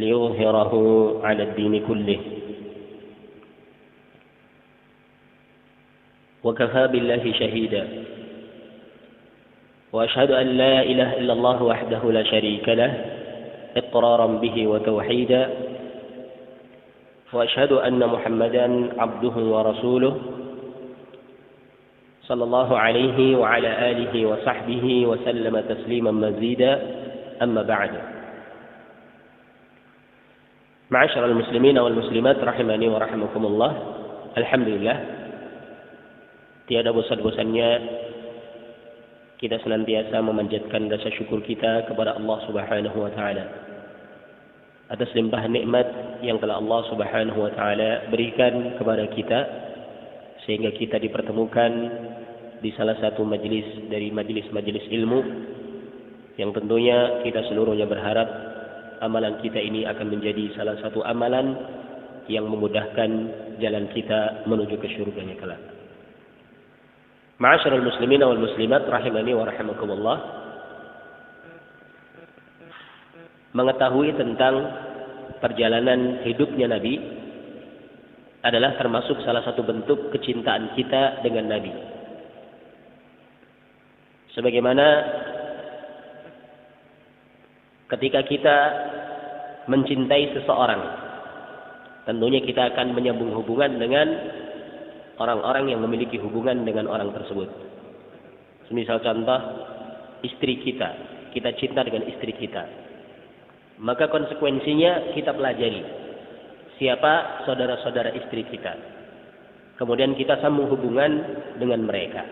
ليظهره على الدين كله وكفى بالله شهيدا وأشهد أن لا إله إلا الله وحده لا شريك له إقرارا به وتوحيدا وأشهد أن محمدا عبده ورسوله صلى الله عليه وعلى آله وصحبه وسلم تسليما مزيدا أما بعد معاشر المسلمين والmuslimat rahimani wa rahimakumullah. Alhamdulillah, tiada bosan-bosannya kita senantiasa memanjatkan rasa syukur kita kepada Allah Subhanahu wa taala atas limpahan nikmat yang telah Allah Subhanahu wa taala berikan kepada kita sehingga kita dipertemukan di salah satu majelis dari majelis-majelis ilmu yang tentunya kita seluruhnya berharap amalan kita ini akan menjadi salah satu amalan yang memudahkan jalan kita menuju ke surganya kelak. Ma'asyiral muslimin wal muslimat rahimani wa rahimakumullah. Mengetahui tentang perjalanan hidupnya Nabi adalah termasuk salah satu bentuk kecintaan kita dengan Nabi. Sebagaimana ketika kita mencintai seseorang, tentunya kita akan menyambung hubungan dengan orang-orang yang memiliki hubungan dengan orang tersebut. Semisal contoh, istri kita cinta dengan istri kita. Maka konsekuensinya kita pelajari siapa saudara-saudara istri kita. Kemudian kita sambung hubungan dengan mereka.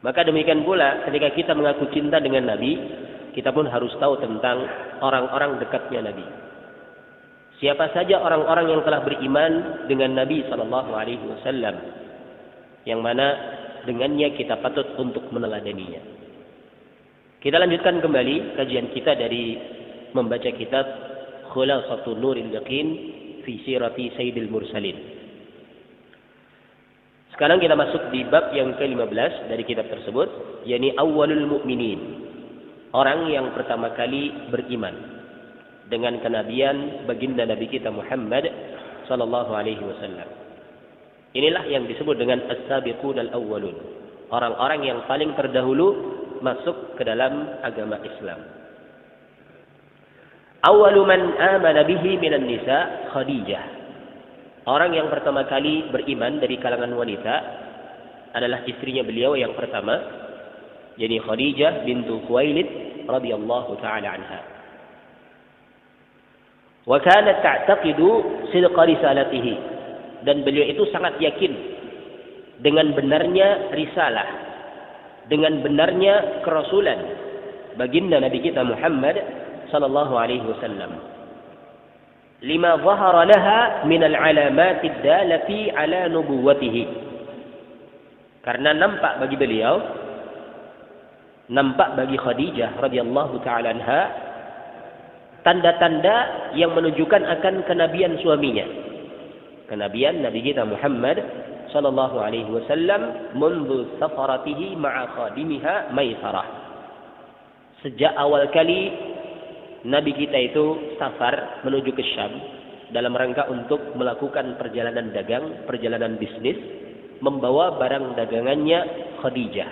Maka demikian pula ketika kita mengaku cinta dengan Nabi, kita pun harus tahu tentang orang-orang dekatnya Nabi. Siapa saja orang-orang yang telah beriman dengan Nabi sallallahu alaihi wasallam, yang mana dengannya kita patut untuk meneladaninya. Kita lanjutkan kembali kajian kita dari membaca kitab Khulasatul Nuril Yaqin fi Sirati Sayyidil Mursalin. Sekarang kita masuk di bab yang ke-15 dari kitab tersebut, yakni awwalul mu'minin. Orang yang pertama kali beriman dengan kenabian baginda Nabi kita Muhammad sallallahu alaihi wasallam. Inilah yang disebut dengan as-sabiqun al-awwalun. Orang-orang yang paling terdahulu masuk ke dalam agama Islam. Awwalu man amana bihi minan nisa Khadijah. Orang yang pertama kali beriman dari kalangan wanita adalah istrinya beliau yang pertama, yakni Khadijah bintu Khuwailid radhiyallahu taala anha. Wa kanat ta'taqidu sidqa risalatihi, dan beliau itu sangat yakin dengan benarnya risalah, dengan benarnya kerasulan baginda Nabi kita Muhammad sallallahu alaihi wasallam. Lima zahara laha min al-alamat ad-dalati ala nubuwwatihi. Karena nampak bagi beliau, nampak bagi Khadijah radhiyallahu taala anha tanda-tanda yang menunjukkan akan kenabian suaminya. Kenabian Nabi kita Muhammad sallallahu alaihi wasallam mundu safaratihi ma'a khadimiha Maisarah. Sejak awal kali Nabi kita itu safar menuju ke Syam dalam rangka untuk melakukan perjalanan dagang, perjalanan bisnis, membawa barang dagangannya Khadijah.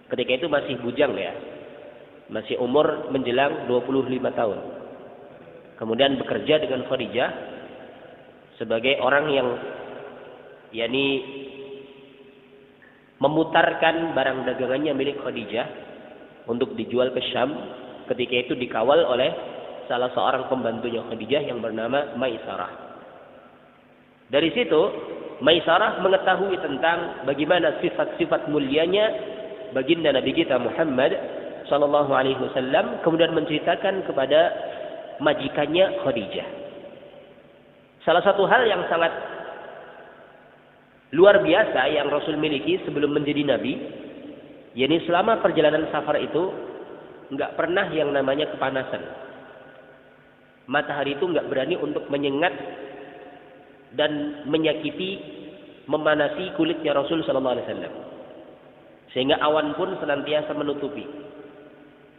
Ketika itu masih bujang ya, masih umur menjelang 25 tahun. Kemudian bekerja dengan Khadijah sebagai orang yang yakni memutarkan barang dagangannya milik Khadijah untuk dijual ke Syam. Ketika itu dikawal oleh salah seorang pembantunya Khadijah yang bernama Maisarah. Dari situ Maisarah mengetahui tentang bagaimana sifat-sifat mulianya baginda Nabi kita Muhammad sallallahu alaihi wasallam, kemudian menceritakan kepada majikannya Khadijah. Salah satu hal yang sangat luar biasa yang Rasul miliki sebelum menjadi nabi, yakni selama perjalanan safar itu enggak pernah yang namanya kepanasan. Matahari itu enggak berani untuk menyengat dan menyakiti, memanasi kulitnya Rasul sallallahu alaihi wasallam. Sehingga awan pun senantiasa menutupi.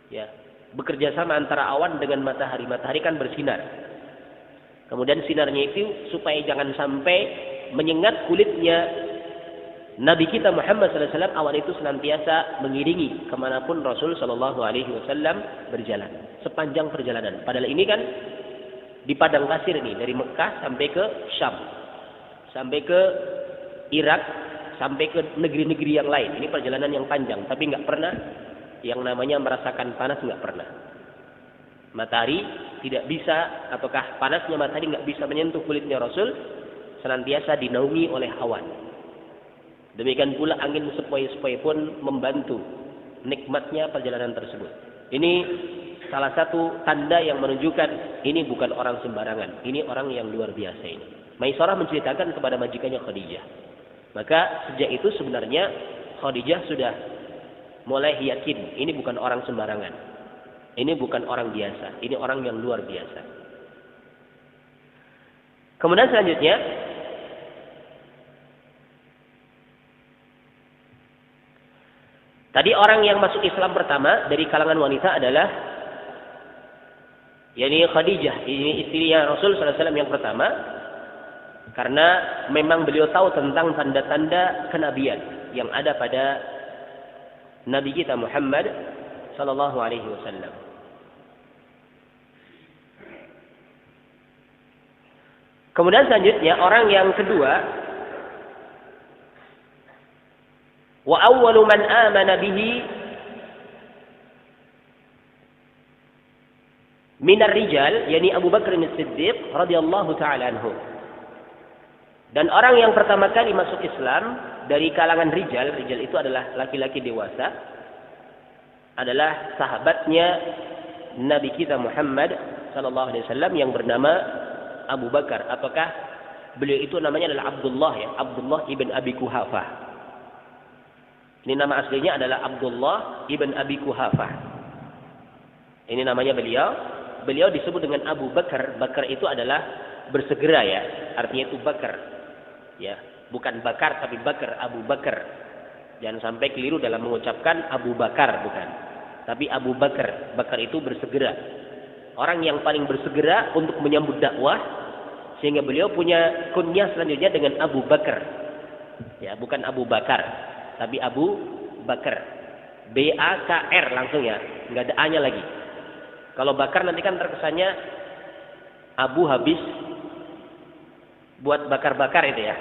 Ya, bekerja sama antara awan dengan matahari. Matahari kan bersinar. Kemudian sinarnya itu supaya jangan sampai menyengat kulitnya Nabi kita Muhammad SAW, awan itu senantiasa mengiringi kemanapun Rasul Shallallahu Alaihi Wasallam berjalan sepanjang perjalanan. Padahal ini kan di padang pasir ini dari Mekah sampai ke Syam, sampai ke Irak, sampai ke negeri-negeri yang lain. Ini perjalanan yang panjang, tapi nggak pernah yang namanya merasakan panas, nggak pernah. Matahari tidak bisa, ataukah panasnya matahari nggak bisa menyentuh kulitnya Rasul, senantiasa dinaungi oleh awan. Demikian pula angin sepoi-sepoi pun membantu nikmatnya perjalanan tersebut. Ini salah satu tanda yang menunjukkan ini bukan orang sembarangan, ini orang yang luar biasa ini. Maisarah menceritakan kepada majikannya Khadijah. Maka sejak itu sebenarnya Khadijah sudah mulai yakin ini bukan orang sembarangan. Ini bukan orang biasa, ini orang yang luar biasa. Kemudian selanjutnya, tadi orang yang masuk Islam pertama dari kalangan wanita adalah yakni Khadijah, ini istrinya Rasul SAW yang pertama, karena memang beliau tahu tentang tanda-tanda kenabian yang ada pada Nabi kita Muhammad Sallallahu Alaihi Wasallam. Kemudian selanjutnya orang yang kedua, wa awwalu man amana bihi minar rijal, yakni Abu Bakar As-Siddiq radhiyallahu taala anhu. Dan orang yang pertama kali masuk Islam dari kalangan rijal itu adalah laki-laki dewasa, adalah sahabatnya Nabi kita Muhammad sallallahu alaihi wasallam yang bernama Abu Bakar, ataukah beliau itu namanya adalah Abdullah, ya, Abdullah ibn Abi Kuhafah. Ini nama aslinya adalah Abdullah ibn Abi Kuhafah. Ini namanya beliau. Beliau disebut dengan Abu Bakar. Bakar itu adalah bersegera, ya. Artinya itu bakar. Ya, bukan bakar tapi bakar, Abu Bakar. Jangan sampai keliru dalam mengucapkan Abu Bakar, bukan. Tapi Abu Bakar. Bakar itu bersegera. Orang yang paling bersegera untuk menyambut dakwah, sehingga beliau punya kunyah selanjutnya dengan Abu Bakar. Ya, bukan Abu Bakar, tapi Abu Bakar. B-A-K-R langsung, ya, nggak ada A-nya lagi. Kalau bakar nanti kan terkesannya Abu habis buat bakar-bakar itu, ya.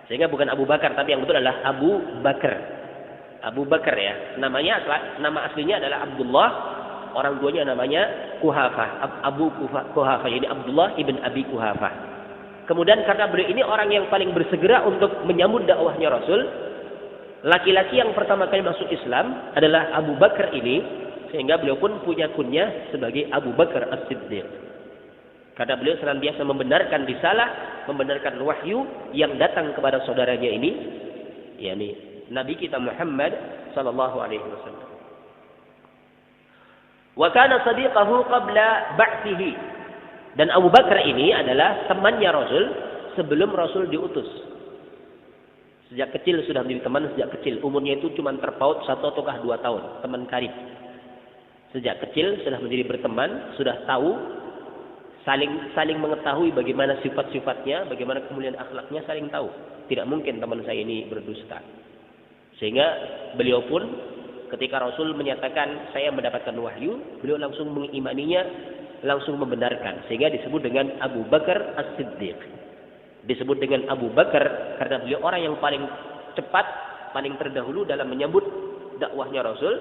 Sehingga bukan Abu Bakar, tapi yang betul adalah Abu Bakar. Abu Bakar, ya. Nama aslinya adalah Abdullah. Orang tuanya namanya Kuhafah, Abu Kuhafah, jadi Abdullah ibn Abi Kuhafah. Kemudian karena beliau ini orang yang paling bersegera untuk menyambut dakwahnya Rasul, laki-laki yang pertama kali masuk Islam adalah Abu Bakar ini, sehingga beliau pun punya kunyah sebagai Abu Bakar As-Siddiq. Karena beliau senantiasa membenarkan risalah, membenarkan wahyu yang datang kepada saudaranya ini, yakni Nabi kita Muhammad sallallahu alaihi wasallam. Wa kana sadiqahu qabla ba'thihi. Dan Abu Bakar ini adalah temannya Rasul sebelum Rasul diutus. Sejak kecil sudah menjadi teman, sejak kecil. Umurnya itu cuma terpaut 1 ataukah 2 tahun, teman karib. Sejak kecil sudah menjadi berteman, sudah tahu, saling mengetahui bagaimana sifat-sifatnya, bagaimana kemuliaan akhlaknya, saling tahu. Tidak mungkin teman saya ini berdusta. Sehingga beliau pun ketika Rasul menyatakan saya mendapatkan wahyu, beliau langsung mengimaninya, langsung membenarkan. Sehingga disebut dengan Abu Bakar As-Siddiq. Disebut dengan Abu Bakar karena beliau orang yang paling cepat, paling terdahulu dalam menyambut dakwahnya Rasul.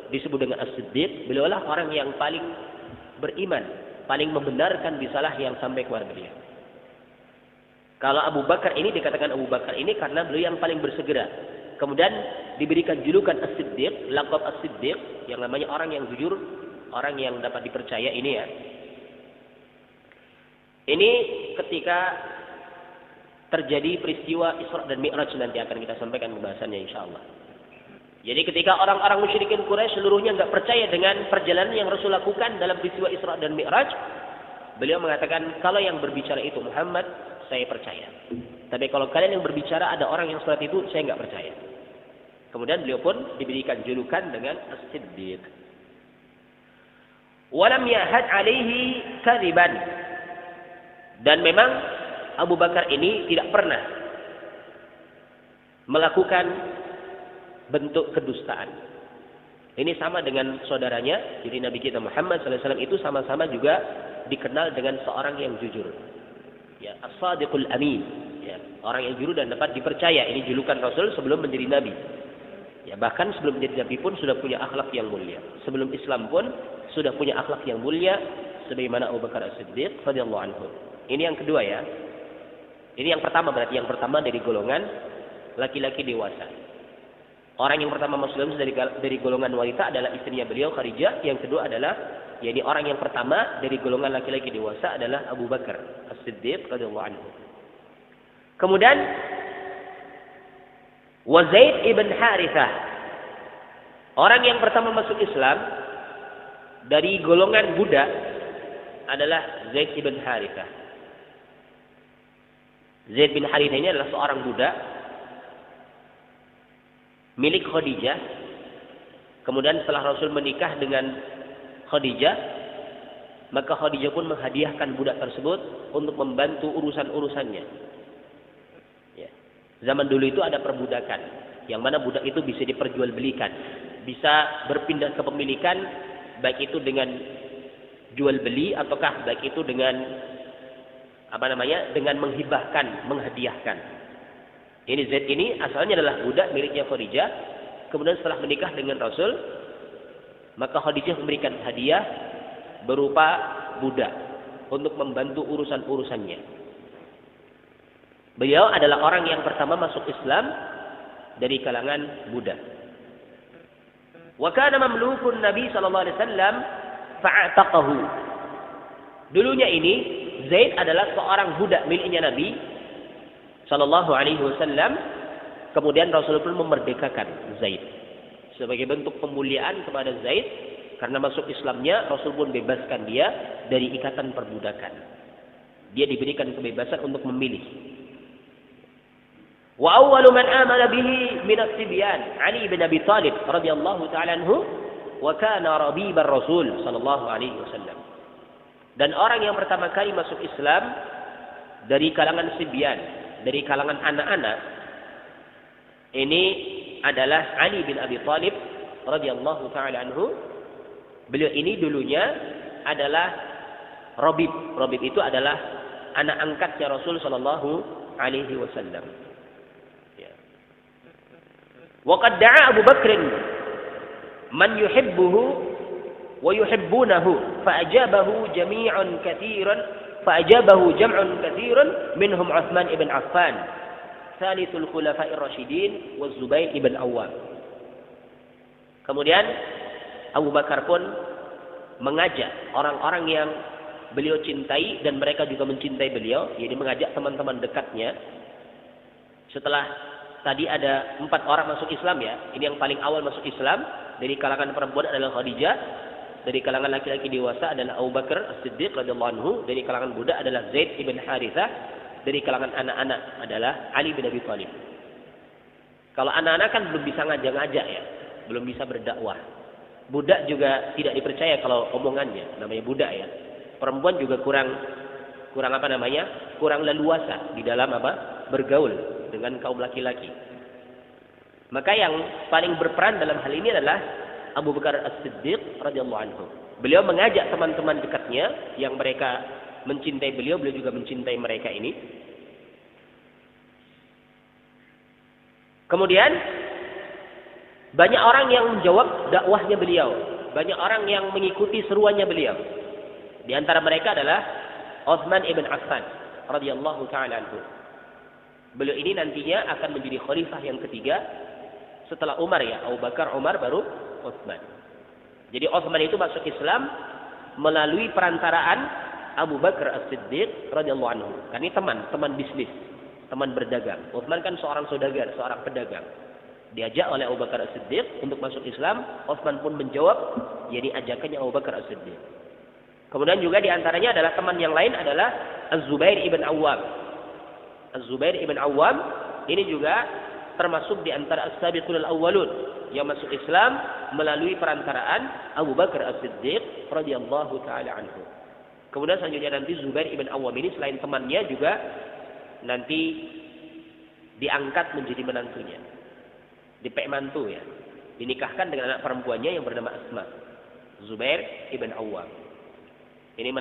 Disebut dengan As-Siddiq. Beliau lah orang yang paling beriman, paling membenarkan risalah yang sampai kepada beliau. Kalau Abu Bakar ini dikatakan Abu Bakar ini karena beliau yang paling bersegera. Kemudian diberikan julukan As-Siddiq, laqab As-Siddiq, yang namanya orang yang jujur, orang yang dapat dipercaya ini, ya. Ini ketika terjadi peristiwa Isra dan Mi'raj, nanti akan kita sampaikan pembahasannya insyaallah. Jadi ketika orang-orang musyrikin Quraisy seluruhnya enggak percaya dengan perjalanan yang Rasul lakukan dalam peristiwa Isra dan Mi'raj, beliau mengatakan, kalau yang berbicara itu Muhammad, saya percaya. Tapi kalau kalian yang berbicara ada orang yang seperti itu, saya enggak percaya. Kemudian beliau pun diberikan julukan dengan As-Siddiq. Walam yahad alaihi kadiban. Dan memang Abu Bakar ini tidak pernah melakukan bentuk kedustaan. Ini sama dengan saudaranya, jadi Nabi kita Muhammad SAW itu sama-sama juga dikenal dengan seorang yang jujur. Ya, as-sadiqul amin. Ya, orang yang jujur dan dapat dipercaya. Ini julukan Rasul sebelum menjadi Nabi. Ya, bahkan sebelum menjadi Nabi pun sudah punya akhlak yang mulia. Sebelum Islam pun sudah punya akhlak yang mulia, sebagaimana Abu Bakar As-Siddiq radhiyallahu anhu. Ini yang kedua ya. Ini yang pertama, berarti yang pertama dari golongan laki-laki dewasa. Orang yang pertama masuk Islam dari golongan wanita adalah istrinya beliau Khadijah. Yang kedua adalah, yakni orang yang pertama dari golongan laki-laki dewasa adalah Abu Bakar As-Siddiq radhiyallahu anhu. Kemudian Zaid ibn Harithah. Orang yang pertama masuk Islam dari golongan budak adalah Zaid ibn Harithah. Zaid bin Harithah ini adalah seorang budak milik Khadijah. Kemudian setelah Rasul menikah dengan Khadijah, maka Khadijah pun menghadiahkan budak tersebut untuk membantu urusan-urusannya. Ya. Zaman dulu itu ada perbudakan, yang mana budak itu bisa diperjualbelikan, bisa berpindah kepemilikan, baik itu dengan jual beli ataukah baik itu dengan dengan menghibahkan, menghadiahkan. Ini Zaid ini asalnya adalah budak miliknya Khadijah. Kemudian setelah menikah dengan Rasul, maka Khadijah memberikan hadiah berupa budak untuk membantu urusan-urusannya. Beliau adalah orang yang pertama masuk Islam dari kalangan budak. Wa kana mamlukun Nabi sallallahu alaihi wasallam fa'ataqahu. Dulunya ini Zaid adalah seorang budak miliknya Nabi sallallahu alaihi wasallam. Kemudian Rasul pun memerdekakan Zaid sebagai bentuk pemuliaan kepada Zaid karena masuk Islamnya. Rasul pun bebaskan dia dari ikatan perbudakan. Dia diberikan kebebasan untuk memilih. Wa awwalu man amana bihi min as-sibyan Ali bin Abi Thalib radhiyallahu ta'ala anhu wa kana rabibar Rasul sallallahu alaihi wasallam. Dan orang yang pertama kali masuk Islam dari kalangan sibyan, dari kalangan anak-anak, ini adalah Ali bin Abi Thalib radhiyallahu ta'ala anhu. Beliau ini dulunya adalah Rabib. Rabib itu adalah anak angkatnya Rasul sallallahu alaihi wasallam. Ya. Wa qad da'a Abu Bakr man yuhibbuhu wa yuhibbunahu fa'ajabahu jami'un katsiran fa'ajabahu jam'un katsiran minhum Utsman ibn Affan thalithul khulafa'ir rasyidin wa Zubair ibn Awwam. Kemudian Abu Bakar pun mengajak orang-orang yang beliau cintai dan mereka juga mencintai beliau, yaitu mengajak teman-teman dekatnya. Setelah tadi ada 4 orang masuk Islam ya, ini yang paling awal masuk Islam dari kalangan perempuan adalah Khadijah. Dari kalangan laki-laki dewasa adalah Abu Bakar As-Siddiq radhiyallahu anhu. Dari kalangan budak adalah Zaid ibn Harithah. Dari kalangan anak-anak adalah Ali bin Abi Thalib. Kalau anak-anak kan belum bisa ngajak-ngajak ya, belum bisa berdakwah. Budak juga tidak dipercaya kalau omongannya, namanya budak ya. Perempuan juga kurang leluasa di dalam bergaul dengan kaum laki-laki. Maka yang paling berperan dalam hal ini adalah Abu Bakar As-Siddiq radhiyallahu anhu. Beliau mengajak teman-teman dekatnya yang mereka mencintai beliau juga mencintai mereka ini. Kemudian banyak orang yang menjawab dakwahnya beliau, banyak orang yang mengikuti seruannya beliau. Di antara mereka adalah Utsman ibn Affan radhiyallahu taala anhu. Beliau ini nantinya akan menjadi khalifah yang ketiga setelah Umar ya, Abu Bakar, Umar, baru Utsman. Jadi Utsman itu masuk Islam melalui perantaraan Abu Bakar As-Siddiq radhiyallahu anhu. Kan ini teman bisnis, teman berdagang. Utsman kan seorang saudagar, seorang pedagang. Diajak oleh Abu Bakar As-Siddiq untuk masuk Islam, Utsman pun menjawab, yakni ajakannya Abu Bakar As-Siddiq. Kemudian juga di antaranya adalah teman yang lain adalah Az-Zubair ibn Awwam. Az-Zubair ibn Awwam ini juga termasuk di antara as-sabiqul awwalun yang masuk Islam melalui perantaraan Abu Bakar As-Siddiq radhiyallahu taala anhu. Kemudian selanjutnya nanti Zubair ibn Awwam ini selain temannya juga nanti diangkat menjadi menantunya. Dipek mantu ya. Dinikahkan dengan anak perempuannya yang bernama Asma. Zubair ibn Awwam. Ini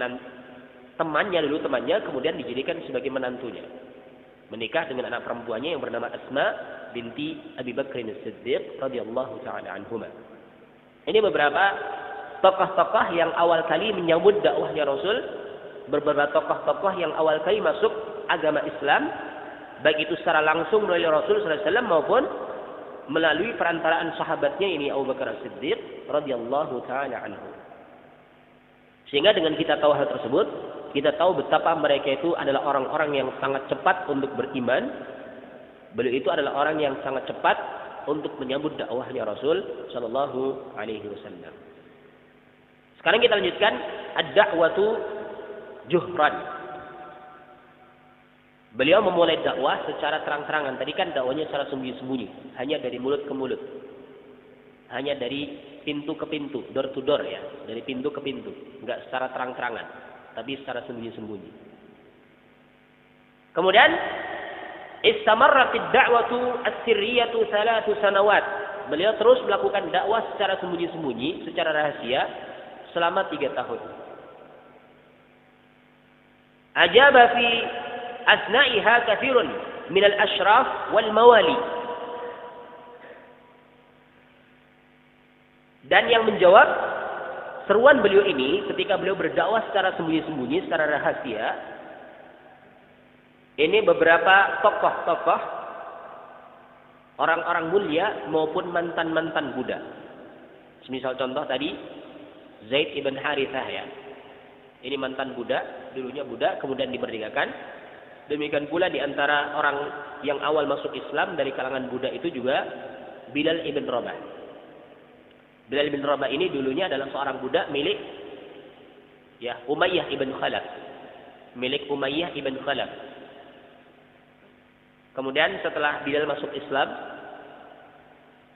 temannya kemudian dijadikan sebagai menantunya. Menikah dengan anak perempuannya yang bernama Asma binti Abi Bakr As-Siddiq radhiyallahu taala anhuma. Ini beberapa tokoh-tokoh yang awal kali menyambut dakwahnya Rasul, beberapa tokoh-tokoh yang awal kali masuk agama Islam, baik itu secara langsung melalui Rasul sallallahu alaihi wasallam maupun melalui perantaraan sahabatnya ini Abu Bakar As-Siddiq radhiyallahu taala anhu. Sehingga dengan kita tahu hal tersebut, kita tahu betapa mereka itu adalah orang-orang yang sangat cepat untuk beriman. Beliau itu adalah orang yang sangat cepat untuk menyambut dakwahnya Rasul sallallahu alaihi wasallam. Sekarang kita lanjutkan ad-da'watu juhran. Beliau memulai dakwah secara terang-terangan. Tadi kan dakwahnya secara sembunyi-sembunyi, hanya dari mulut ke mulut. Hanya dari pintu ke pintu, door to door ya, dari pintu ke pintu, enggak secara terang-terangan, tapi secara sembunyi-sembunyi. Kemudian istamarrat ad-da'watu as-sirriyatu 3 sanawat. Beliau terus melakukan dakwah secara sembunyi-sembunyi, secara rahasia selama 3 tahun. Ajaba fi asna'iha katsirun min al-ashraf wal mawali. Dan yang menjawab seruan beliau ini ketika beliau berdakwah secara sembunyi-sembunyi, secara rahasia, ini beberapa tokoh-tokoh orang-orang mulia maupun mantan-mantan budak. Semisal contoh tadi Zaid ibn Harithah ya. Ini mantan budak, dulunya budak kemudian dimerdekakan. Demikian pula di antara orang yang awal masuk Islam dari kalangan budak itu juga Bilal ibn Rabah. Bilal bin Rabah ini dulunya adalah seorang budak milik ya Umayyah ibn Khalaf. Milik Umayyah ibn Khalaf. Kemudian setelah Bilal masuk Islam,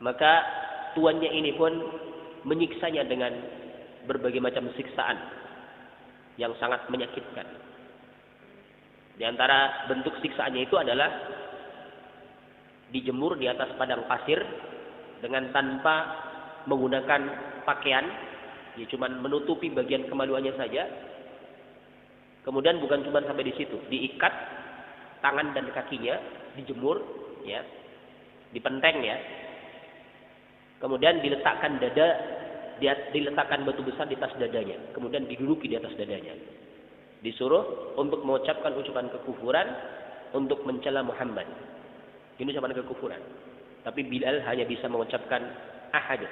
maka tuannya ini pun menyiksanya dengan berbagai macam siksaan yang sangat menyakitkan. Di antara bentuk siksaannya itu adalah dijemur di atas padang pasir dengan tanpa menggunakan pakaian, ya cuma menutupi bagian kemaluannya saja. Kemudian bukan cuma sampai di situ, diikat tangan dan kakinya, dijemur, ya, dipenteng ya. Kemudian diletakkan diletakkan batu besar di atas dadanya, kemudian diduduki di atas dadanya. Disuruh untuk mengucapkan ucapan kekufuran, untuk mencela Muhammad. Ini ucapan kekufuran. Tapi Bilal hanya bisa mengucapkan ahad.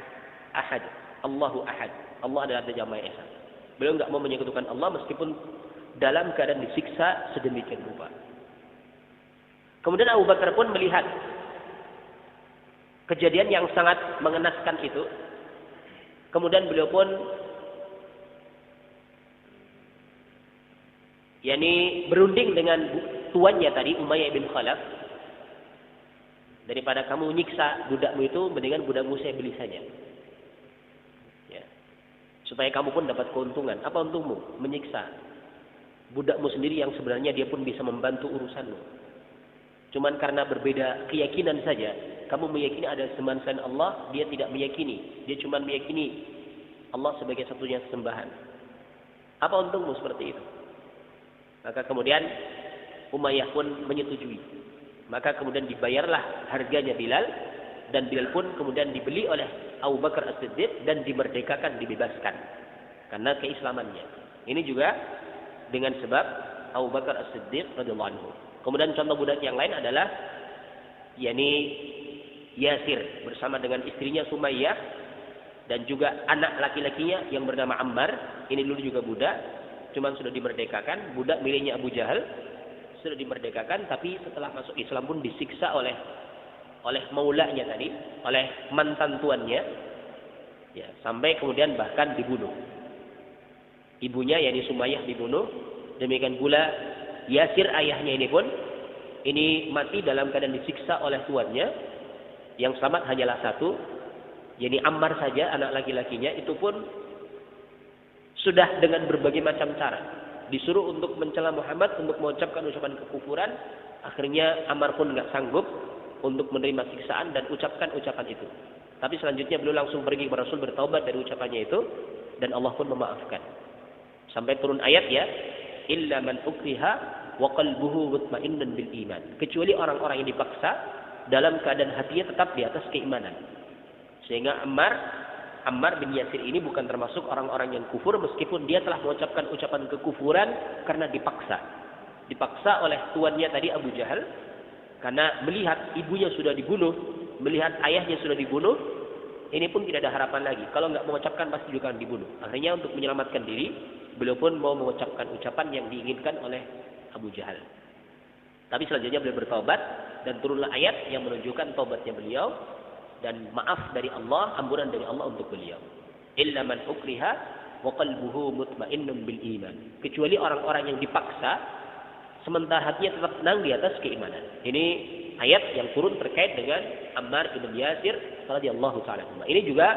Ahad, Allahu ahad. Allah adalah Zat yang Maha Esa. Beliau enggak mau menyekutukan Allah meskipun dalam keadaan disiksa sedemikian rupa. Kemudian Abu Bakar pun melihat kejadian yang sangat mengenaskan itu. Kemudian beliau pun berunding dengan tuannya tadi Umayyah bin Khalaf. Daripada kamu nyiksa budakmu itu, mendingan budakmu saya beli saja. Supaya kamu pun dapat keuntungan. Apa untungmu? Menyiksa budakmu sendiri yang sebenarnya dia pun bisa membantu urusanmu. Cuman karena berbeda keyakinan saja, kamu meyakini ada sembahan selain Allah, dia tidak meyakini. Dia cuma meyakini Allah sebagai satunya sembahan. Apa untungmu seperti itu? Maka kemudian Umayyah pun menyetujui. Maka kemudian dibayarlah harganya Bilal, dan Bilal pun kemudian dibeli oleh Abu Bakar As-Siddiq dan dimerdekakan, dibebaskan karena keislamannya. Ini juga dengan sebab Abu Bakar As-Siddiq radhiyallahu anhu. Kemudian contoh budak yang lain adalah Yasir bersama dengan istrinya Sumayyah dan juga anak laki-lakinya yang bernama Ammar. Ini dulu juga budak, cuman sudah dimerdekakan, budak miliknya Abu Jahal, sudah dimerdekakan, tapi setelah masuk Islam pun disiksa oleh maulanya tadi, oleh mantan tuannya, ya, sampai kemudian bahkan dibunuh. Ibunya yakni Sumayyah dibunuh, demikian pula Yasir ayahnya ini pun ini mati dalam keadaan disiksa oleh tuannya, Yang selamat hanyalah satu, yakni Ammar saja, anak laki-lakinya itu pun sudah dengan berbagai macam cara disuruh untuk mencela Muhammad, untuk mengucapkan ucapan kekufuran. Akhirnya Ammar pun nggak sanggup untuk menerima siksaan dan ucapkan ucapan itu. Tapi selanjutnya beliau langsung pergi kepada Rasul, bertaubat dari ucapannya itu, dan Allah pun memaafkan. Sampai turun ayat ya, illa man ukriha wa qalbuhu mutmainnun bil iman. Kecuali orang-orang yang dipaksa dalam keadaan hatinya tetap di atas keimanan. Sehingga Ammar bin Yasir ini bukan termasuk orang-orang yang kufur meskipun dia telah mengucapkan ucapan kekufuran karena dipaksa. Dipaksa oleh tuannya tadi Abu Jahal, karena melihat ibunya sudah dibunuh, melihat ayahnya sudah dibunuh, ini pun tidak ada harapan lagi. Kalau nggak mengucapkan pasti juga akan dibunuh. Akhirnya untuk menyelamatkan diri, beliau pun mau mengucapkan ucapan yang diinginkan oleh Abu Jahal. Tapi selanjutnya beliau bertaubat dan turunlah ayat yang menunjukkan taubatnya beliau dan maaf dari Allah, ampunan dari Allah untuk beliau. Illa man ukriha wa qalbuhu mutmainnun bil iman. Kecuali orang-orang yang dipaksa sementara hatinya tetap tenang di atas keimanan. Ini ayat yang turun terkait dengan Ammar bin Yasir radhiyallahu taala. Ini juga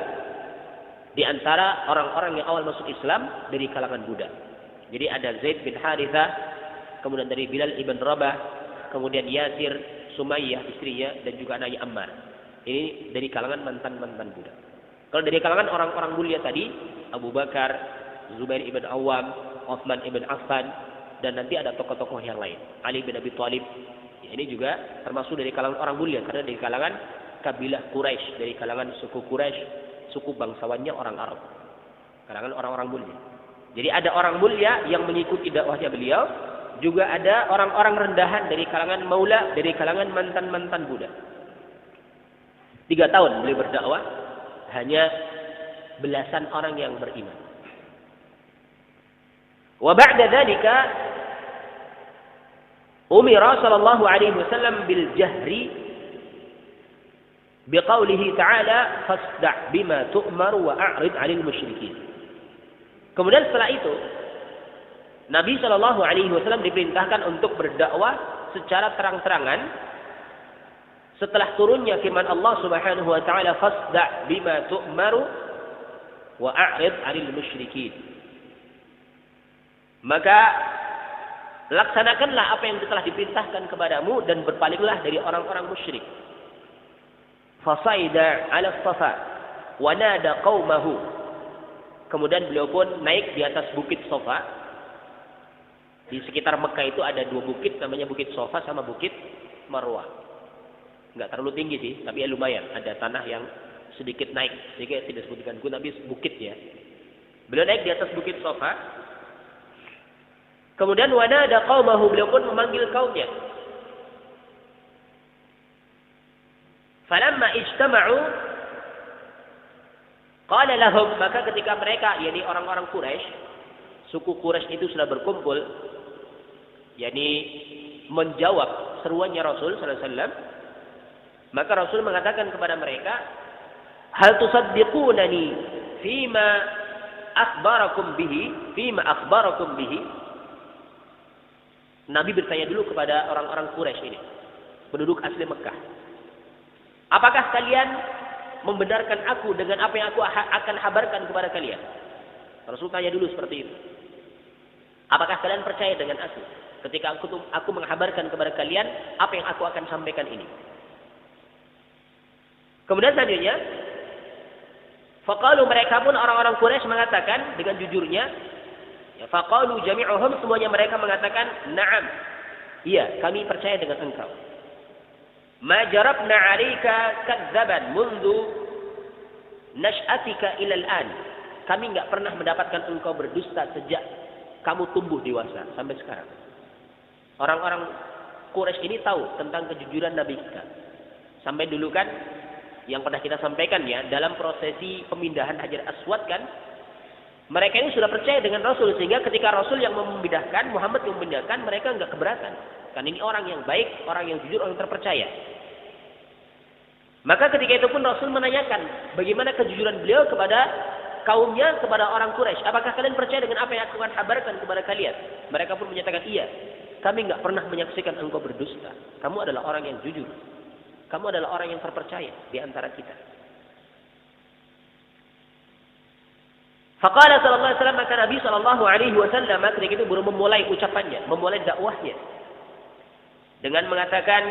di antara orang-orang yang awal masuk Islam dari kalangan budak. Jadi ada Zaid bin Harithah, kemudian dari Bilal ibn Rabah, kemudian Yasir, Sumayyah istrinya, dan juga anaknya Ammar. Ini dari kalangan mantan-mantan budak. Kalau dari kalangan orang-orang mulia tadi, Abu Bakar, Zubair ibn Awam, Utsman ibn Affan, dan nanti ada tokoh-tokoh yang lain. Ali bin Abi Thalib. Ya, ini juga termasuk dari kalangan orang mulia, karena dari kalangan kabilah Quraisy, dari kalangan suku Quraisy, suku bangsawannya orang Arab. Kalangan orang-orang mulia. Jadi ada orang mulia yang mengikuti dakwahnya beliau, juga ada orang-orang rendahan dari kalangan maula, dari kalangan mantan-mantan budak. 3 tahun beliau berdakwah, hanya belasan orang yang beriman. Wa ba'da dzalika umira sallallahu alaihi wasallam bil jahri biqaulihi ta'ala fasda' bima tu'mar wa a'rid 'anil musyrikin. Kemudian setelah itu Nabi sallallahu alaihi wasallam diperintahkan untuk berdakwah secara terang-terangan setelah turunnya firman Allah Subhanahu wa taala fasda' bima tu'mar wa a'rid 'anil musyrikin. Maka laksanakanlah apa yang telah diperintahkan kepadamu dan berpalinglah dari orang-orang musyrik. Fasaida 'ala Safa wa nada qaumahu. Kemudian beliau pun naik di atas bukit Safa. Di sekitar Mekah itu ada 2 bukit, namanya Bukit Safa sama Bukit Marwah. Enggak terlalu tinggi sih, tapi ya lumayan. Ada tanah yang sedikit naik, sehingga tidak disebutkan gunung, tapi bukit ya. Beliau naik di atas Bukit Safa. Kemudian wanada qaumahu, beliau pun memanggil kaumnya. Falamma ijtama'u qala lahum, maka ketika mereka, yakni orang-orang Quraisy, suku Quraisy itu sudah berkumpul, yakni menjawab seruannya Rasul sallallahu alaihi wasallam, maka Rasul mengatakan kepada mereka, hal tusaddiqunani fima akhbarakum bihi. Nabi bertanya dulu kepada orang-orang Quraisy ini, penduduk asli Mekah. Apakah kalian membenarkan aku dengan apa yang aku akan habarkan kepada kalian? Rasul tanya dulu seperti itu. Apakah kalian percaya dengan aku ketika aku menghabarkan kepada kalian apa yang aku akan sampaikan ini? Kemudian selanjutnya, faqalu, mereka pun orang-orang Quraisy mengatakan dengan jujurnya, ya, faqalu jami'uhum, semuanya mereka mengatakan, na'am, iya, kami percaya dengan engkau. Ma jarabna 'alaika kadzaban mundu nash'atika ila al-an. Kami enggak pernah mendapatkan engkau berdusta sejak kamu tumbuh dewasa sampai sekarang. Orang-orang Quraisy ini tahu tentang kejujuran Nabi kita. Sampai dulu kan yang pernah kita sampaikan ya, dalam prosesi pemindahan Hajar Aswad kan, mereka ini sudah percaya dengan Rasul, sehingga ketika Rasul yang memindahkan, Muhammad yang memindahkan, mereka enggak keberatan. Kan ini orang yang baik, orang yang jujur, orang yang terpercaya. Maka ketika itu pun Rasul menanyakan bagaimana kejujuran beliau kepada kaumnya, kepada orang Quraisy. Apakah kalian percaya dengan apa yang aku akan kabarkan kepada kalian? Mereka pun menyatakan, iya. Kami enggak pernah menyaksikan engkau berdusta. Kamu adalah orang yang jujur. Kamu adalah orang yang terpercaya di antara kita. Faqala sallallahu alaihi wasallam, maka Nabi sallallahu alaihi wasallam ketika itu baru memulai ucapannya, memulai dakwahnya dengan mengatakan,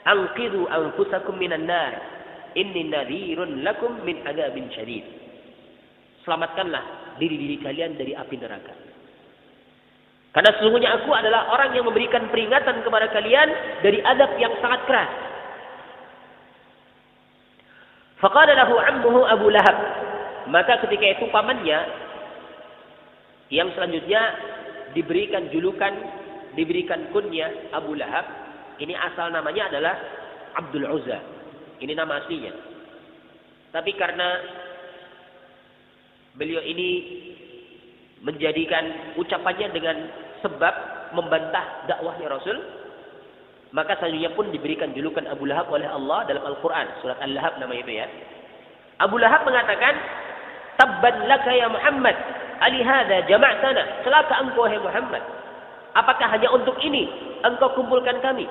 "Anqidhu anfusakum minan nar, inni nadhirun lakum min adzabin syadid." Selamatkanlah diri-diri kalian dari api neraka. Karena sesungguhnya aku adalah orang yang memberikan peringatan kepada kalian dari azab yang sangat keras. Faqala lahu ammuhu Abu Lahab. Maka ketika itu pamannya yang selanjutnya diberikan julukan, diberikan kunyah Abu Lahab. Ini asal namanya adalah Abdul Uzza. Ini nama aslinya. Tapi karena beliau ini menjadikan ucapannya dengan sebab membantah dakwahnya Rasul, maka selanjutnya pun diberikan julukan Abu Lahab oleh Allah dalam Al-Quran. Surat Al-Lahab nama itu ya. Abu Lahab mengatakan, "Tabban laka ya Muhammad, alihada jama'tana." Celaka engkau hai Muhammad. Apakah hanya untuk ini engkau kumpulkan kami?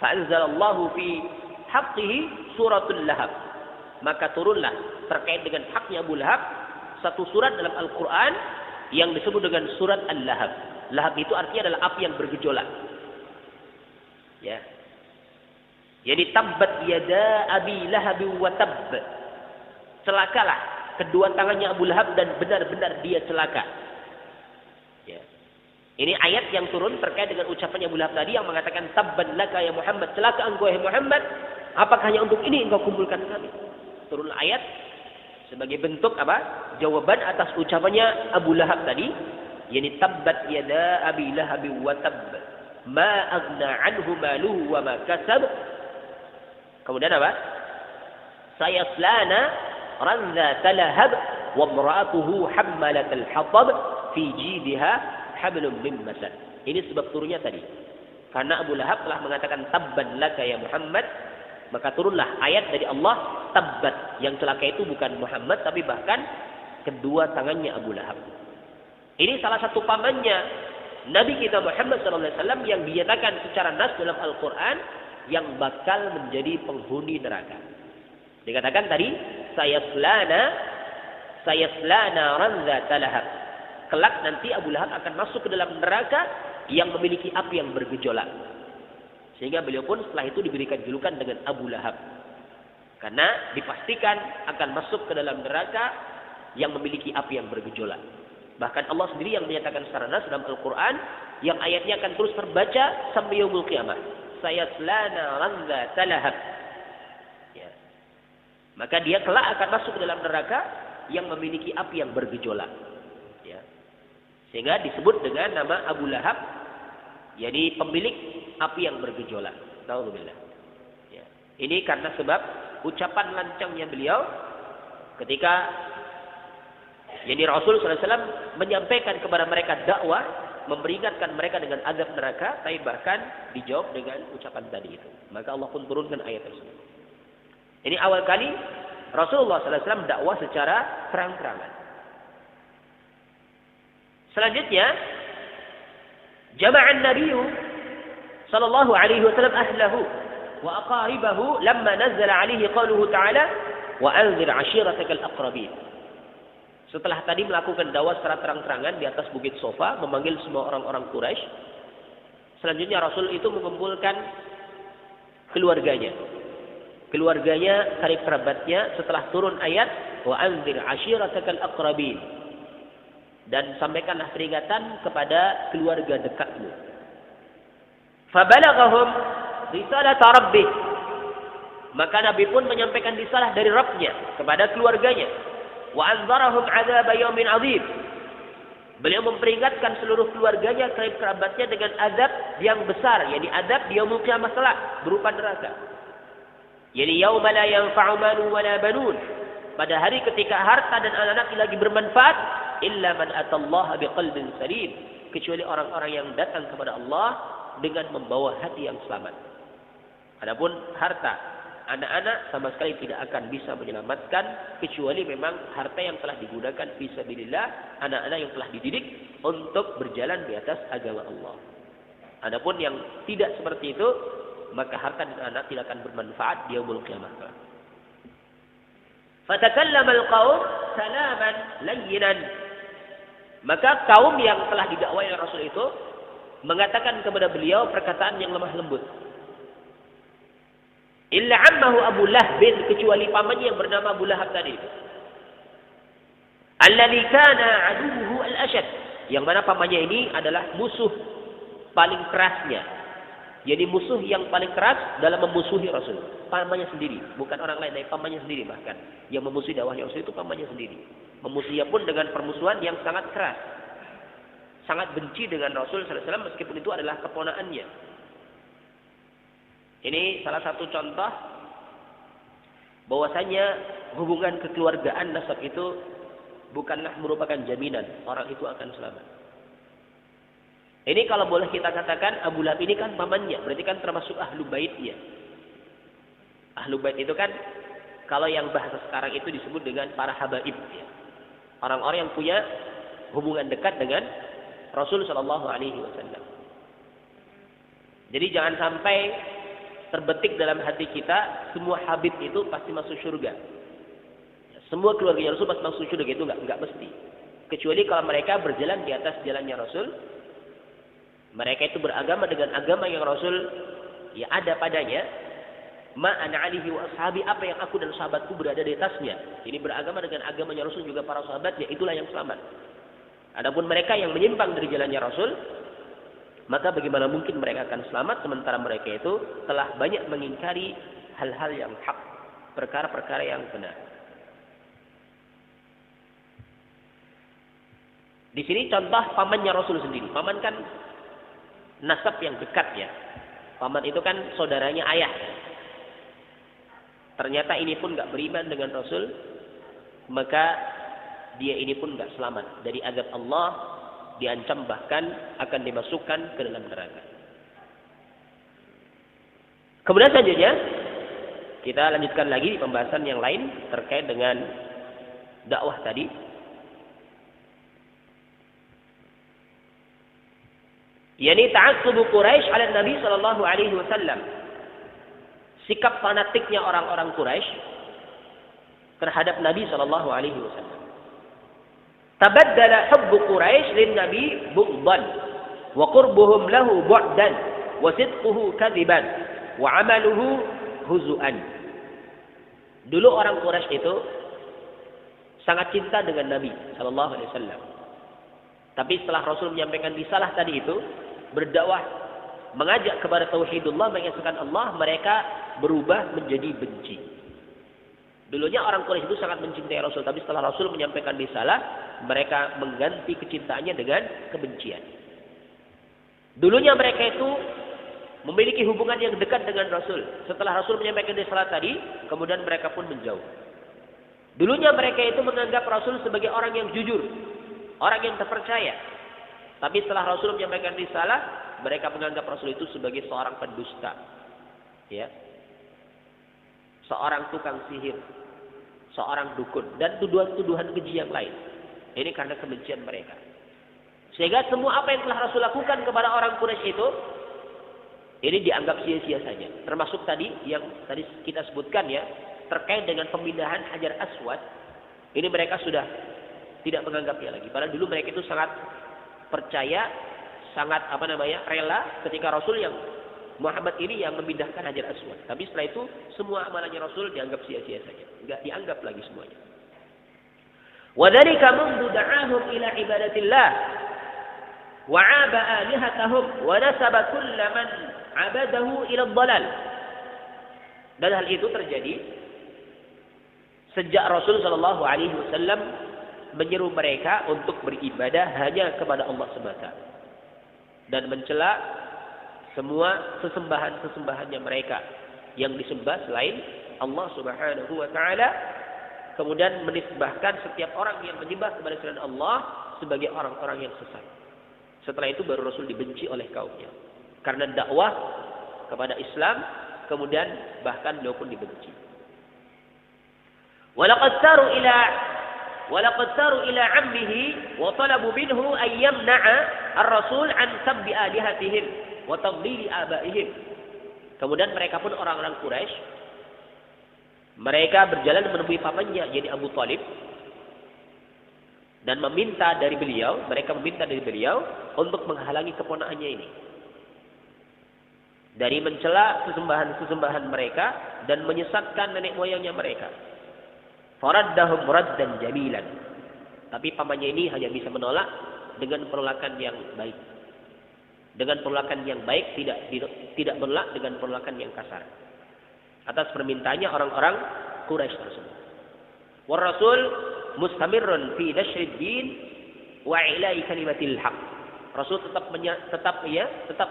Fa'anzalallahu fi haqqihi suratul Lahab. Maka turunlah terkait dengan haknya Abu Lahab satu surat dalam Al-Quran yang disebut dengan surat Al-Lahab. Lahab itu artinya adalah api yang bergejolak. Ya. Jadi tabbat yada abi lahab wa tabb. Celakalah kedua tangannya Abu Lahab dan benar-benar dia celaka. Ya. Ini ayat yang turun terkait dengan ucapannya Abu Lahab tadi yang mengatakan tabban laka ya Muhammad, celaka engkau ya Muhammad, apakah hanya untuk ini engkau kumpulkan kami? Turun ayat sebagai bentuk apa? Jawaban atas ucapannya Abu Lahab tadi, yakni tabbat yada abi lahab wa tabb. Ma aghna anhu maluhu wa ma kasab. Kemudian apa? Sayaslana ranza talahab wa imra'atuhu hammalatal hatab fi jidha hablum min masad. Ini sebab turunnya tadi. Karena Abu Lahab telah mengatakan tabban laka ya Muhammad, maka turunlah ayat dari Allah tabbat. Yang celaka itu bukan Muhammad tapi bahkan kedua tangannya Abu Lahab. Ini salah satu pamannya Nabi kita Muhammad SAW yang dinyatakan secara nas dalam Al-Quran yang bakal menjadi penghuni neraka. Dikatakan tadi, sayaslana ranza talahab. Kelak nanti Abu Lahab akan masuk ke dalam neraka yang memiliki api yang bergejolak. Sehingga beliau pun setelah itu diberikan julukan dengan Abu Lahab. Karena dipastikan akan masuk ke dalam neraka yang memiliki api yang bergejolak. Bahkan Allah sendiri yang menyatakan secara nas dalam Al-Quran yang ayatnya akan terus terbaca sampai yaumul qiyamah. Sayaslana ranza talahab. Ya. Maka dia kelak akan masuk ke dalam neraka yang memiliki api yang bergejolak. Ya. Sehingga disebut dengan nama Abu Lahab, jadi pemilik api yang bergejolak. Na'udzubillah. Ya. Ini karena sebab ucapan lancangnya beliau ketika jadi Rasul SAW menyampaikan kepada mereka dakwah, memperingatkan mereka dengan azab neraka, tapi bahkan dijawab dengan ucapan tadi itu. Maka Allah pun turunkan ayat tersebut. Ini awal kali Rasulullah SAW dakwah secara terang-terangan. Selanjutnya, jama'an Nabiyu sallallahu alaihi wasallam ahlahu wa aqaribahu lamma nazzala alaihi qauluhu ta'ala wa anzir 'ashiratakal aqrabin. Setelah tadi melakukan dakwah secara terang-terangan di atas bukit Sofa, memanggil semua orang-orang Quraisy, selanjutnya Rasul itu mengumpulkan keluarganya. Keluarganya, karib kerabatnya setelah turun ayat wa anzir 'ashiratakal aqrabin. Dan sampaikanlah peringatan kepada keluarga dekatmu. Fabalaghahum risalat rabbih. Maka Nabi pun menyampaikan risalah dari Rabbnya kepada keluarganya. Wa anzarahum 'adzab yaumin 'adzim. Beliau memperingatkan seluruh keluarganya, kerabatnya dengan azab yang besar, yakni azab di yaumul qiyamah kelak berupa neraka. Yani yauma la yanfa'u malun wala banun. Pada hari ketika harta dan anak-anak lagi bermanfaat, illa man atallaha biqalbin salim, kecuali orang-orang yang datang kepada Allah dengan membawa hati yang selamat. Adapun harta, anak-anak sama sekali tidak akan bisa menyelamatkan kecuali memang harta yang telah digunakan fisabilillah, anak-anak yang telah dididik untuk berjalan di atas agama Allah. Adapun yang tidak seperti itu, maka harta dan anak tidak akan bermanfaat di yaumul qiyamah. Fatakallama al-qaum salaman layyinan. Maka kaum yang telah didakwai oleh Rasul itu mengatakan kepada beliau perkataan yang lemah lembut. Illa ammahu Abu Lahab, kecuali pamannya yang bernama Abu Lahab tadi itu. Alladzi kana aduwwuhu al-ashad, yang mana pamannya ini adalah musuh paling kerasnya. Jadi musuh yang paling keras dalam memusuhi Rasul. Pamannya sendiri, bukan orang lain, tapi pamannya sendiri bahkan. Yang memusuhi dakwahnya Rasul itu pamannya sendiri. Memusuhinya pun dengan permusuhan yang sangat keras. Sangat benci dengan Rasul sallallahu alaihi wasallam meskipun itu adalah keponakannya. Ini salah satu contoh bahwasanya hubungan kekeluargaan nasab itu bukanlah merupakan jaminan orang itu akan selamat. Ini kalau boleh kita katakan Abu Lahab ini kan pamannya, berarti kan termasuk ahlu baitnya. Ahlu bait itu kan kalau yang bahasa sekarang itu disebut dengan para habaib. Ya. Orang-orang yang punya hubungan dekat dengan Rasul Shallallahu Alaihi Wasallam. Jadi jangan sampai terbetik dalam hati kita semua habib itu pasti masuk surga. Semua keluarga Rasul pasti masuk surga, itu enggak mesti. Kecuali kalau mereka berjalan di atas jalannya Rasul. Mereka itu beragama dengan agama yang Rasul ya ada padanya. Ma ana alihi wa ashabi, apa yang aku dan sahabatku berada di atasnya. Ini beragama dengan agamanya Rasul juga para sahabatnya, itulah yang selamat. Adapun mereka yang menyimpang dari jalannya Rasul, maka bagaimana mungkin mereka akan selamat sementara mereka itu telah banyak mengingkari hal-hal yang hak, perkara-perkara yang benar. Di sini contoh pamannya Rasul sendiri. Paman kan nasab yang dekat ya. Paman itu kan saudaranya ayah. Ternyata ini pun nggak beriman dengan Rasul, maka dia ini pun nggak selamat dari azab Allah, diancam bahkan akan dimasukkan ke dalam neraka. Kemudian selanjutnya kita lanjutkan lagi di pembahasan yang lain terkait dengan dakwah tadi. Yani ta'assubu Quraisy 'ala Nabi sallallahu alaihi wasallam. Sikap fanatiknya orang-orang Quraisy terhadap Nabi sallallahu alaihi wasallam. Tabaddala hubbu Quraisy lin Nabi bughdan wa qurbuhum lahu bu'dan wa sidquhu kadhiban wa 'amaluhu huzuan. Dulu orang Quraisy itu sangat cinta dengan Nabi sallallahu alaihi wasallam. Tapi setelah Rasul menyampaikan risalah tadi itu, berdakwah, mengajak kepada tauhidullah, mengesahkan Allah, mereka berubah menjadi benci. Dulunya orang Quraisy itu sangat mencintai Rasul, tapi setelah Rasul menyampaikan risalah, mereka mengganti kecintaannya dengan kebencian. Dulunya mereka itu memiliki hubungan yang dekat dengan Rasul. Setelah Rasul menyampaikan risalah tadi, kemudian mereka pun menjauh. Dulunya mereka itu menganggap Rasul sebagai orang yang jujur, orang yang terpercaya. Tapi setelah Rasul menyampaikan risalah, mereka menganggap Rasul itu sebagai seorang pendusta. Ya. Seorang tukang sihir. Seorang dukun. Dan tuduhan-tuduhan keji yang lain. Ini karena kebencian mereka. Sehingga semua apa yang telah Rasul lakukan kepada orang Quraisy itu, ini dianggap sia-sia saja. Termasuk tadi yang tadi kita sebutkan ya, terkait dengan pemindahan Hajar Aswad. Ini mereka sudah tidak menganggapnya lagi. Padahal dulu mereka itu sangat percaya, sangat rela ketika Rasul yang Muhammad ini yang memindahkan Hajar Aswad. Tapi setelah itu semua amalannya Rasul dianggap sia-sia saja, enggak dianggap lagi semuanya. Wa dzalika mundu da'ahum ila ibadatillah wa 'aba alihatahum wa nasaba kullaman 'abadahu ila dhalal. Dan hal itu terjadi sejak Rasul sallallahu alaihi wasallam menyeru mereka untuk beribadah hanya kepada Allah semata dan mencela semua sesembahan-sesembahannya mereka yang disembah selain Allah Subhanahu wa taala, kemudian menisbahkan setiap orang yang menyembah kepada selain Allah sebagai orang-orang yang sesat. Setelah itu baru Rasul dibenci oleh kaumnya karena dakwah kepada Islam, kemudian bahkan beliau pun dibenci. ولقد ساروا إلى عمه وطلبوا منه أن يمنع الرسول عن سب آلهتهم وتضليل آبائهم. Kemudian mereka pun orang-orang Quraisy, mereka berjalan menemui pamannya, jadi Abu Thalib, dan meminta dari beliau untuk menghalangi keponakannya ini dari mencela sesembahan-sesembahan mereka dan menyesatkan nenek moyangnya mereka. Faraddahum raddan jamilan. Tapi pamannya ini hanya bisa menolak dengan penolakan yang baik. Dengan penolakan yang baik, tidak menolak dengan penolakan yang kasar. Atas permintaannya orang-orang Quraisy tersebut. War Rasul mustamirrun fi nasyrid din wa ila'i kalimatil haq. Rasul tetap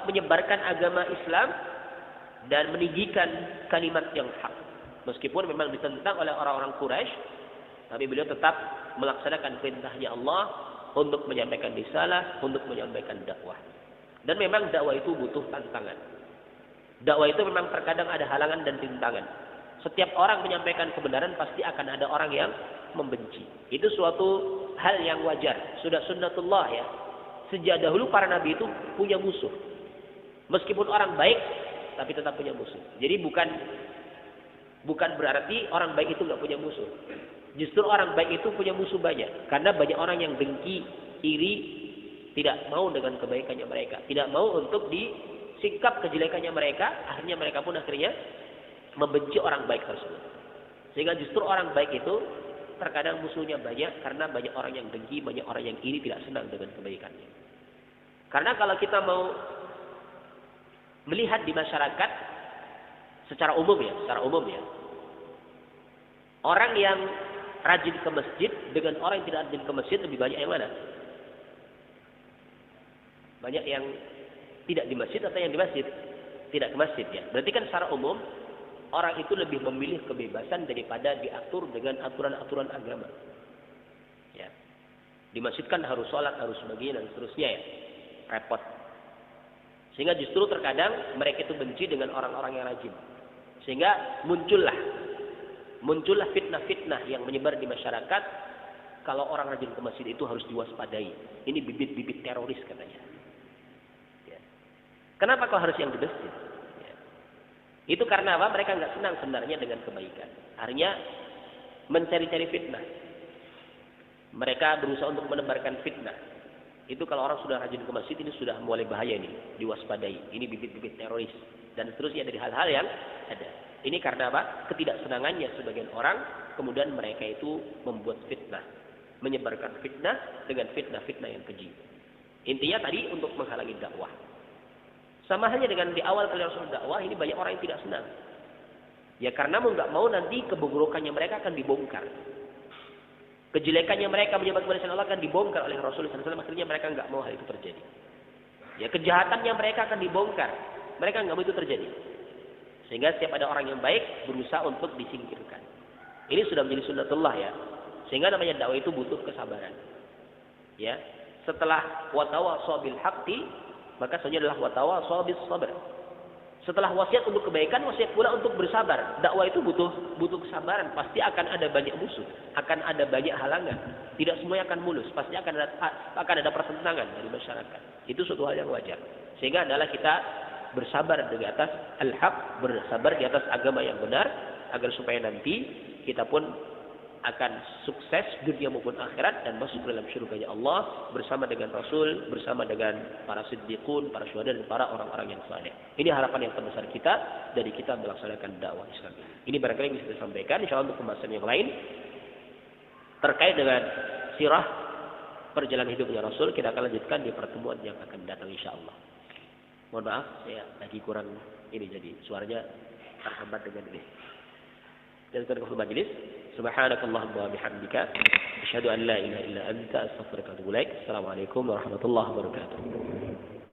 menyebarkan agama Islam dan meninggikan kalimat yang hak. Meskipun memang ditentang oleh orang-orang Quraisy, tapi beliau tetap melaksanakan perintahnya Allah untuk menyampaikan risalah, untuk menyampaikan dakwah. Dan memang dakwah itu butuh tantangan. Dakwah itu memang terkadang ada halangan dan rintangan. Setiap orang menyampaikan kebenaran pasti akan ada orang yang membenci. Itu suatu hal yang wajar. Sudah sunnatullah ya. Sejak dahulu para nabi itu punya musuh. Meskipun orang baik, tapi tetap punya musuh. Jadi bukan berarti orang baik itu nggak punya musuh. Justru orang baik itu punya musuh banyak. Karena banyak orang yang dengki, iri, tidak mau dengan kebaikannya mereka. Tidak mau untuk disikap kejelekannya mereka. Akhirnya mereka pun membenci orang baik tersebut. Sehingga justru orang baik itu terkadang musuhnya banyak karena banyak orang yang dengki, banyak orang yang iri, tidak senang dengan kebaikannya. Karena kalau kita mau melihat di masyarakat secara umum ya, orang yang rajin ke masjid dengan orang yang tidak rajin ke masjid lebih banyak yang mana? Banyak yang tidak di masjid atau yang di masjid? Tidak ke masjid ya. Berarti kan secara umum orang itu lebih memilih kebebasan daripada diatur dengan aturan-aturan agama. Ya. Di masjid kan harus sholat, harus begini dan seterusnya ya. Repot. Sehingga justru terkadang mereka itu benci dengan orang-orang yang rajin. Sehingga muncullah fitnah-fitnah yang menyebar di masyarakat. Kalau orang rajin ke masjid itu harus diwaspadai. Ini bibit-bibit teroris katanya. Ya. Kenapa kau harus yang di masjid? Itu karena apa? Mereka nggak senang sebenarnya dengan kebaikan. Akhirnya mencari-cari fitnah. Mereka berusaha untuk menebarkan fitnah. Itu kalau orang sudah rajin ke masjid ini sudah mulai bahaya nih, diwaspadai. Ini bibit-bibit teroris dan seterusnya dari hal-hal yang ada. Ini karena apa? Ketidaksenangannya sebagian orang, kemudian mereka itu membuat fitnah, menyebarkan fitnah dengan fitnah-fitnah yang keji. Intinya tadi untuk menghalangi dakwah. Sama halnya dengan di awal kali Rasul dakwah, ini banyak orang yang tidak senang. Ya karena mau nggak mau nanti keburukannya mereka akan dibongkar. Kejelekannya mereka menyebabkan kepada Allah akan dibongkar oleh Rasul SAW. Akhirnya mereka nggak mau hal itu terjadi. Ya kejahatannya mereka akan dibongkar. Mereka nggak mau itu terjadi. Sehingga setiap ada orang yang baik berusaha untuk disingkirkan. Ini sudah menjadi sunnatullah ya. Sehingga namanya dakwah itu butuh kesabaran. Ya, setelah watawasaw bil haqqi, maka selanjutnya adalah watawasaw bis sabr. Setelah wasiat untuk kebaikan, wasiat pula untuk bersabar. Dakwah itu butuh kesabaran. Pasti akan ada banyak musuh, akan ada banyak halangan. Tidak semuanya akan mulus. Pasti akan ada pertentangan dari masyarakat. Itu suatu hal yang wajar. Sehingga adalah kita bersabar di atas al-haq, bersabar di atas agama yang benar, agar supaya nanti kita pun akan sukses dunia maupun akhirat dan masuk dalam syurganya Allah bersama dengan Rasul, bersama dengan para siddiqun, para syuhada dan para orang-orang yang saleh. Ini harapan yang terbesar kita dari kita melaksanakan dakwah Islam. Ini barangkali bisa kita sampaikan. Insyaallah untuk pembahasan yang lain terkait dengan sirah perjalanan hidupnya Rasul kita akan lanjutkan di pertemuan yang akan datang insyaallah. Mohon maaf, saya lagi kurang ini jadi suaranya terhambat dengan ini. Dan kita ke majelis. Subhanakallahumma wa bihamdika asyhadu an la ilaha illa anta astaghfiruka wa atubu ilaik. Assalamualaikum warahmatullahi wabarakatuh.